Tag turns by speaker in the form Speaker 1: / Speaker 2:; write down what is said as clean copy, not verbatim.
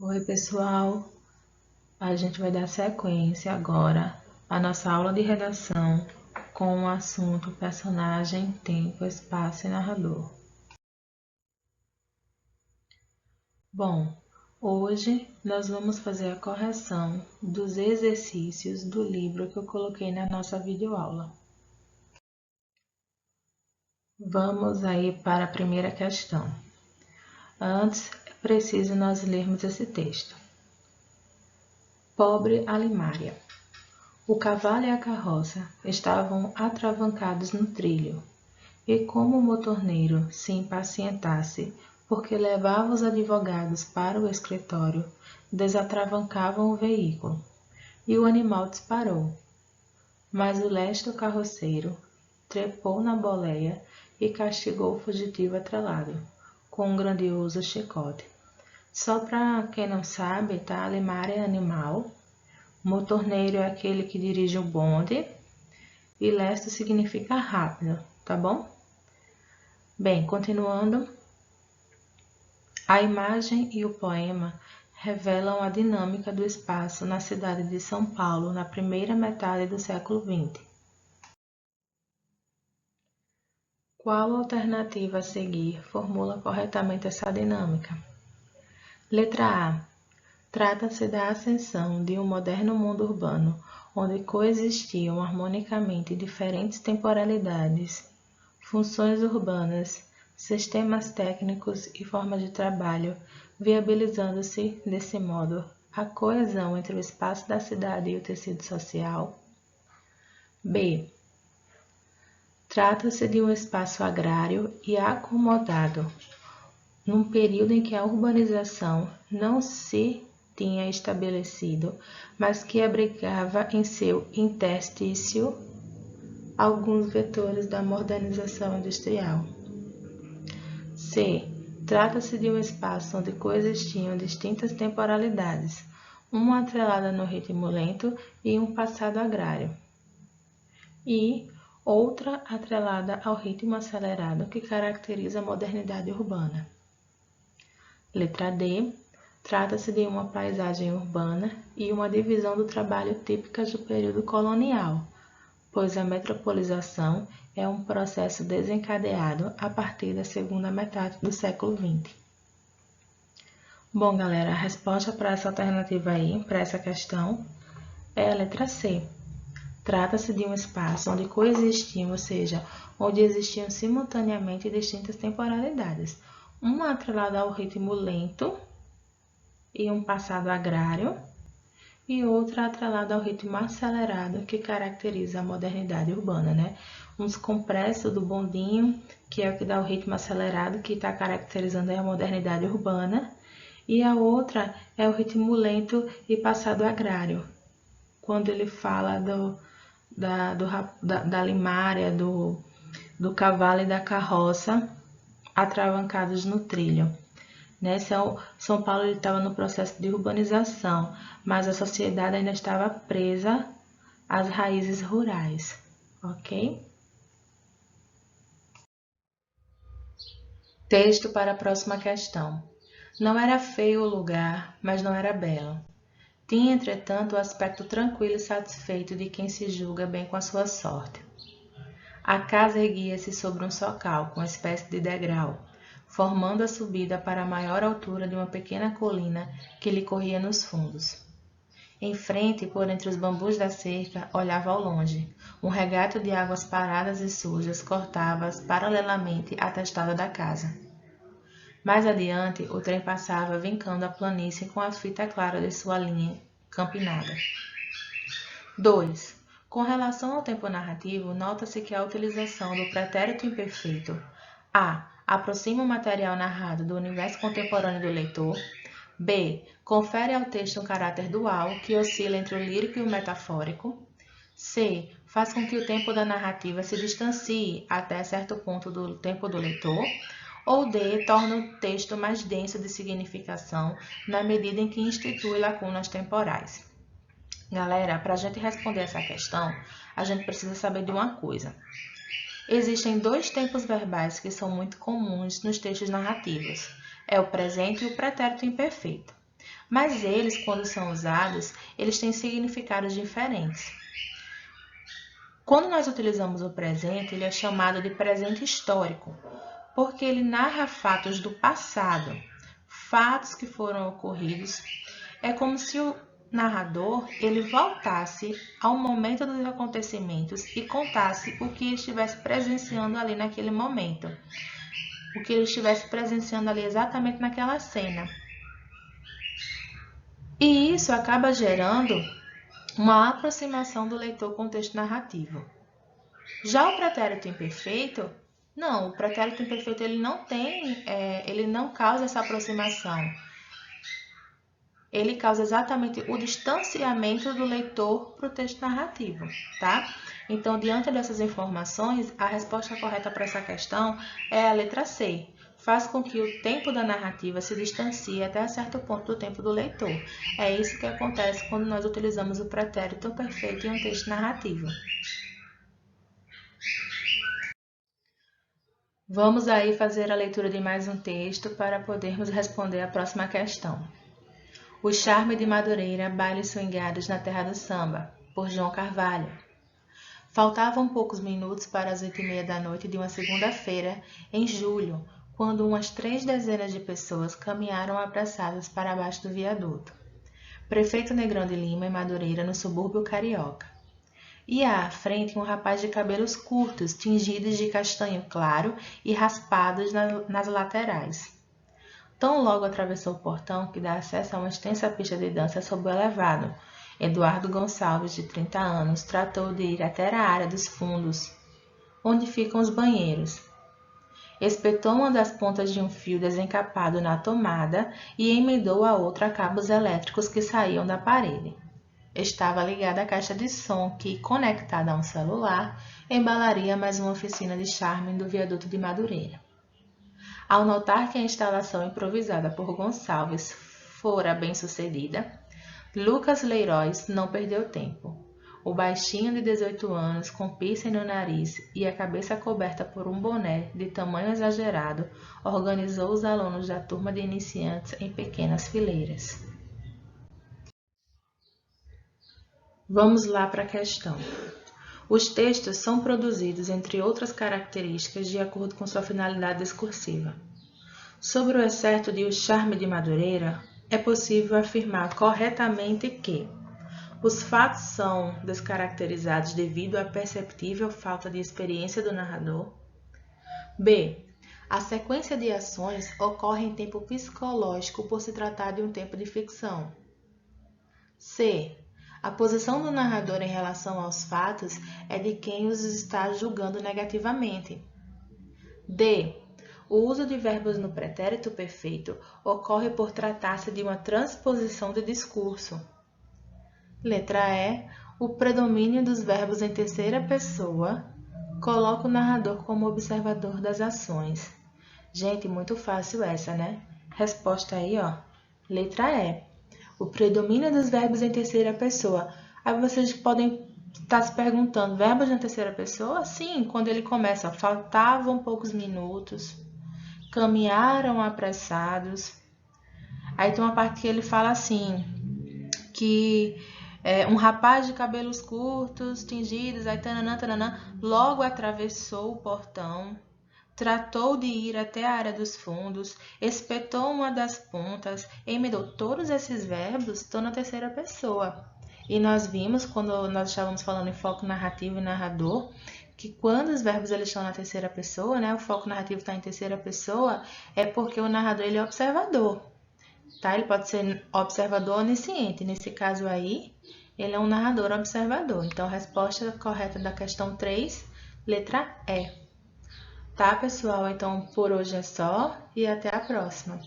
Speaker 1: Oi, pessoal. A gente vai dar sequência agora à nossa aula de redação com o assunto personagem, tempo, espaço e narrador. Bom, hoje nós vamos fazer a correção dos exercícios do livro que eu coloquei na nossa videoaula. Vamos aí para a primeira questão. Antes, é preciso nós lermos esse texto. Pobre Alimária. O cavalo e a carroça estavam atravancados no trilho, e como o motorneiro se impacientasse porque levava os advogados para o escritório, desatravancavam o veículo, e o animal disparou. Mas o lesto carroceiro trepou na boleia e castigou o fugitivo atrelado, com um grandioso chicote. Só para quem não sabe, tá? Alimária é animal. Motorneiro é aquele que dirige o bonde e lesto significa rápido, tá bom? Bem, continuando, a imagem e o poema revelam a dinâmica do espaço na cidade de São Paulo na primeira metade do século XX. Qual alternativa a seguir formula corretamente essa dinâmica? Letra A. Trata-se da ascensão de um moderno mundo urbano, onde coexistiam harmonicamente diferentes temporalidades, funções urbanas, sistemas técnicos e formas de trabalho, viabilizando-se, desse modo, a coesão entre o espaço da cidade e o tecido social. B. Trata-se de um espaço agrário e acomodado, num período em que a urbanização não se tinha estabelecido, mas que abrigava em seu interstício alguns vetores da modernização industrial. C. Trata-se de um espaço onde coexistiam distintas temporalidades, uma atrelada no ritmo lento e um passado agrário, e outra atrelada ao ritmo acelerado que caracteriza a modernidade urbana. Letra D. Trata-se de uma paisagem urbana e uma divisão do trabalho típicas do período colonial, pois a metropolização é um processo desencadeado a partir da segunda metade do século XX. Bom, galera, a resposta para essa alternativa aí, para essa questão, é a letra C. Trata-se de um espaço onde coexistiam, ou seja, onde existiam simultaneamente distintas temporalidades, uma atrelada ao ritmo lento e um passado agrário, e outra atrelada ao ritmo acelerado que caracteriza a modernidade urbana, né? Um descompresso do bondinho, que é o que dá o ritmo acelerado, que está caracterizando a modernidade urbana, e a outra é o ritmo lento e passado agrário, quando ele fala da limária, do cavalo e da carroça atravancados no trilho. Né? São Paulo estava no processo de urbanização, mas a sociedade ainda estava presa às raízes rurais, ok? Texto para a próxima questão. Não era feio o lugar, mas não era belo. Tinha, entretanto, o aspecto tranquilo e satisfeito de quem se julga bem com a sua sorte. A casa erguia-se sobre um socal, com uma espécie de degrau, formando a subida para a maior altura de uma pequena colina que lhe corria nos fundos. Em frente, por entre os bambus da cerca, olhava ao longe. Um regato de águas paradas e sujas cortava paralelamente a testada da casa. Mais adiante, o trem passava vincando a planície com a fita clara de sua linha campinada. 2. Com relação ao tempo narrativo, nota-se que a utilização do pretérito imperfeito A. Aproxima o material narrado do universo contemporâneo do leitor. B. Confere ao texto um caráter dual que oscila entre o lírico e o metafórico. C. Faz com que o tempo da narrativa se distancie até certo ponto do tempo do leitor. Ou D. Torna o texto mais denso de significação na medida em que institui lacunas temporais. Galera, para a gente responder essa questão, a gente precisa saber de uma coisa. Existem dois tempos verbais que são muito comuns nos textos narrativos. É o presente e o pretérito imperfeito. Mas eles, quando são usados, eles têm significados diferentes. Quando nós utilizamos o presente, ele é chamado de presente histórico, porque ele narra fatos do passado, fatos que foram ocorridos. É como se o narrador ele voltasse ao momento dos acontecimentos e contasse o que ele estivesse presenciando ali naquele momento, o que ele estivesse presenciando ali exatamente naquela cena. E isso acaba gerando uma aproximação do leitor com o texto narrativo. Já o pretérito imperfeito, não, o pretérito imperfeito ele não causa essa aproximação. Ele causa exatamente o distanciamento do leitor para o texto narrativo, tá? Então, diante dessas informações, a resposta correta para essa questão é a letra C. Faz com que o tempo da narrativa se distancie até certo ponto do tempo do leitor. É isso que acontece quando nós utilizamos o pretérito perfeito em um texto narrativo. Vamos aí fazer a leitura de mais um texto para podermos responder a próxima questão. O Charme de Madureira, Bailes Swingados na Terra do Samba, por João Carvalho. Faltavam poucos minutos para as 8h30 da noite de uma segunda-feira, em julho, quando umas 3 dezenas de pessoas caminharam apressadas para baixo do viaduto. Prefeito Negrão de Lima, em Madureira, no subúrbio carioca. Ia à frente um rapaz de cabelos curtos, tingidos de castanho claro e raspados nas laterais. Tão logo atravessou o portão que dá acesso a uma extensa pista de dança sob o elevado. Eduardo Gonçalves, de 30 anos, tratou de ir até a área dos fundos, onde ficam os banheiros. Espetou uma das pontas de um fio desencapado na tomada e emendou a outra a cabos elétricos que saíam da parede. Estava ligada à caixa de som que, conectada a um celular, embalaria mais uma oficina de charme do viaduto de Madureira. Ao notar que a instalação improvisada por Gonçalves fora bem-sucedida, Lucas Leiroz não perdeu tempo. O baixinho de 18 anos, com piercing no nariz e a cabeça coberta por um boné de tamanho exagerado, organizou os alunos da turma de iniciantes em pequenas fileiras. Vamos lá para a questão. Os textos são produzidos, entre outras características, de acordo com sua finalidade discursiva. Sobre o excerto de O Charme de Madureira, é possível afirmar corretamente que os fatos são descaracterizados devido à perceptível falta de experiência do narrador. B. A sequência de ações ocorre em tempo psicológico por se tratar de um tempo de ficção. C. A posição do narrador em relação aos fatos é de quem os está julgando negativamente. D. O uso de verbos no pretérito perfeito ocorre por tratar-se de uma transposição de discurso. Letra E. O predomínio dos verbos em terceira pessoa coloca o narrador como observador das ações. Gente, muito fácil essa, né? Resposta aí, ó. Letra E. O predomínio dos verbos em terceira pessoa. Aí vocês podem estar se perguntando, verbos na terceira pessoa? Sim, quando ele começa, faltavam poucos minutos, caminharam apressados. Aí tem uma parte que ele fala assim, que um rapaz de cabelos curtos, tingidos, aí tananã, tananã, logo atravessou o portão, tratou de ir até a área dos fundos, espetou uma das pontas, emendou. Todos esses verbos estão na terceira pessoa. E nós vimos, quando nós estávamos falando em foco narrativo e narrador, que quando os verbos eles estão na terceira pessoa, né, o foco narrativo está em terceira pessoa, é porque o narrador ele é observador. Tá? Ele pode ser observador onisciente. Nesse caso aí, ele é um narrador observador. Então, a resposta correta da questão 3, letra E. Tá, pessoal? Então, por hoje é só e até a próxima.